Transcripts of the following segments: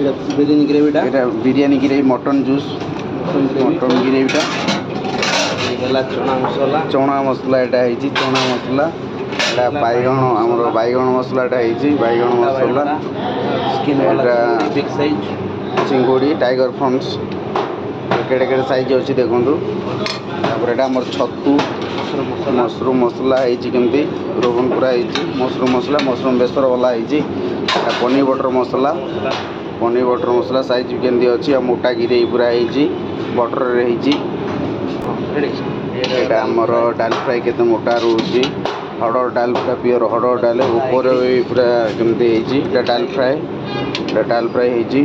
बिरयानी ग्रेवीटा এটা biryani gravy mutton juice mutton গ্রেভিটা चना मसला चना मसला এটা ହେଇଛି चना मसला এটা ବାଇଗଣ ଆମର ବାଇଗଣ ମସଲାଟା ହେଇଛି ବାଇଗଣ ମସଲା स्किन वाला এটা बिग साइज ଚିଙ୍ଗୁଡ଼ି ଟାଇଗର ଫ୍ରନ୍ସ କେଡ଼େ କେଡ଼େ ସାଇଜ୍ ଅଛି ଦେଖନ୍ତୁ ତାପରେ ଏଇଟା ଆମର ଛତୁ ମସରୁମ୍ ମସଲା ହେଇଛି କେମିତି ରୋଗନ ପୁରା ହେଇଛି ମସରୁମ୍ ବେସର ବାଲା ହେଇଛି ଏଇଟା ପନିର ବଟର ମସଲା ସାଇଜ୍ ବି କେମିତି ଅଛି ଆଉ ମୋଟା ଗିରେଇ ପୁରା ହେଇଛି ବଟରରେ ହେଇଛି ଏଇଟା ଆମର ଡାଲ ଫ୍ରାଏ କେତେ ମୋଟା ରହୁଛି ହଡ଼ର ଡାଲ ପୁରା ପିଓର ହଡ଼ର ଡାଲ ଉପରେ ପୁରା କେମିତି ହେଇଛି ଏଇଟା ଡାଲ ଫ୍ରାଏ ହେଇଛି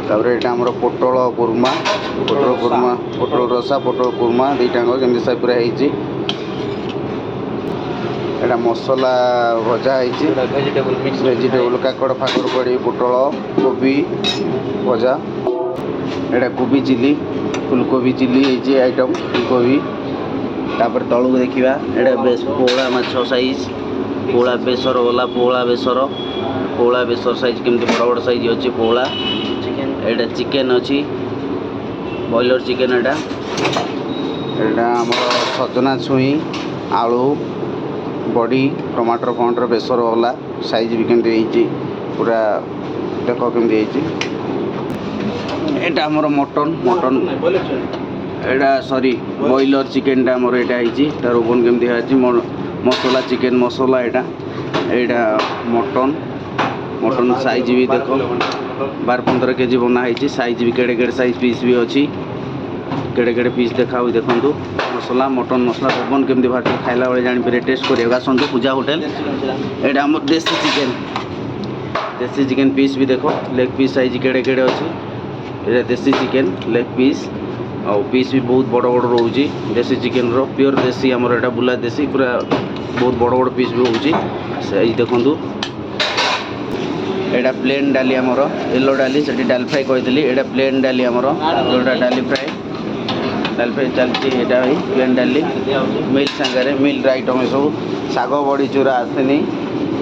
ତାପରେ ଏଇଟା ଆମର ପୋଟଳ ରସା ପୋଟଳ କୁର୍ମା ଦୁଇଟାଙ୍କ କେମିତି ସାଇ ପୁରା ହେଇଛି ଏଇଟା ମସଲା ଭଜା ହେଇଛି ଭେଜିଟେବୁଲ କାକଡ଼ ଫାକଡ଼ ପଡ଼ି ପୋଟଳ କୋବି ଭଜା ଏଇଟା କୋବି ଚିଲି ଫୁଲକୋବି ଚିଲି ହେଇଛି ଆଇଟମ୍ ଫୁଲକୋବି ତାପରେ ତଳକୁ ଦେଖିବା ଏଇଟା ପୋହଳା ମାଛ ସାଇଜ୍ ପୋହଳା ବେସର ଗଲା ପୋହଳା ବେସର ସାଇଜ୍ କେମିତି ବଡ଼ ସାଇଜ୍ ଅଛି ପୋହଳା ଏଇଟା ଚିକେନ୍ ଅଛି ବଏଲର ଚିକେନ୍ ଏଇଟା ଆମର ସଜନା ଛୁଇଁ ଆଳୁ ବଡ଼ି ଟମାଟର ଫମାଟର ବେସର ଗଲା ସାଇଜ୍ ବି କେମିତି ହେଇଛି ପୁରା ଦେଖ କେମିତି ହେଇଛି ଏଇଟା ଆମର ମଟନ୍ ଏଇଟା ବଏଲର ଚିକେନ୍ଟା ଆମର ଏଇଟା ହେଇଛି ତାର ଓଭନ୍ କେମିତି ହେଇଛି ମସଲା ଚିକେନ୍ ମସଲା ଏଇଟା ମଟନ୍ ସାଇଜ୍ ବି ଦେଖ 12-15 କେଜି ବନା ହେଇଛି ସାଇଜ୍ ବି କେଡ଼େ ସାଇଜ୍ ପିସ୍ ବି ଅଛି କେଡ଼େ ପିସ୍ ଦେଖା ହୁଏ ଦେଖନ୍ତୁ ମଟନ୍ ମସଲା ଓଭନ୍ କେମିତି ବାହାରିଛି ଖାଇଲା ବେଳେ ଜାଣିପାରିବେ ଟେଷ୍ଟ କରିବାକୁ ଆସନ୍ତୁ ପୂଜା ହୋଟେଲ ଏଇଟା ଆମର ଦେଶୀ ଚିକେନ୍ ପିସ୍ ବି ଦେଖ ଲେଗ୍ ପିସ୍ ସାଇଜ୍ କେଡ଼େ ଅଛି ଏଇଟା ଦେଶୀ ଚିକେନ୍ ଲେଗ୍ ପିସ୍ ଆଉ ପିସ୍ ବି ବହୁତ ବଡ଼ ରହୁଛି ଦେଶୀ ଚିକେନ୍ର ପିଓର ଦେଶୀ ଆମର ଏଇଟା ବୁଲା ଦେଶୀ ପୁରା ବହୁତ ବଡ଼ ପିସ୍ ବି ହେଉଛି ସାଇଜ୍ ଦେଖନ୍ତୁ ଏଇଟା ପ୍ଲେନ୍ ଡାଲି ଆମର ୟେଲୋ ଡାଲି ସେଠି ଡାଲ ଫ୍ରାଏ କହିଥିଲି ଏଇଟା ପ୍ଲେନ୍ ଡାଲି ଆମର ଯେଉଁଟା ଡାଲି ଫ୍ରାଏ ଚାଲିଛି ଏଇଟା ପ୍ଲେନ୍ ଡାଲି ମିଲ୍ ସାଙ୍ଗରେ ମିଲ୍ ଆଇଟମ୍ ଏସବୁ ଶାଗ ବଡ଼ିଚୁରା ଆସିନି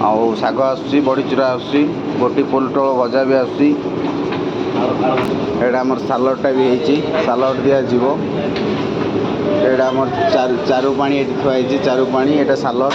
ଆଉ ଶାଗ ଆସୁଛି ବଡ଼ିଚୁରା ଆସୁଛି ଗୋଟି ପୋଟଳ ଭଜା ବି ଆସୁଛି ଏଇଟା ଆମର ସାଲଡ଼ଟା ବି ହେଇଛି ସାଲଡ଼ ଦିଆଯିବ ଏଇଟା ଆମର ଚାରୁ ପାଣି ଏଠି ଥୁଆ ହେଇଛି ଚାରୁ ପାଣି ଏଇଟା ସାଲଡ଼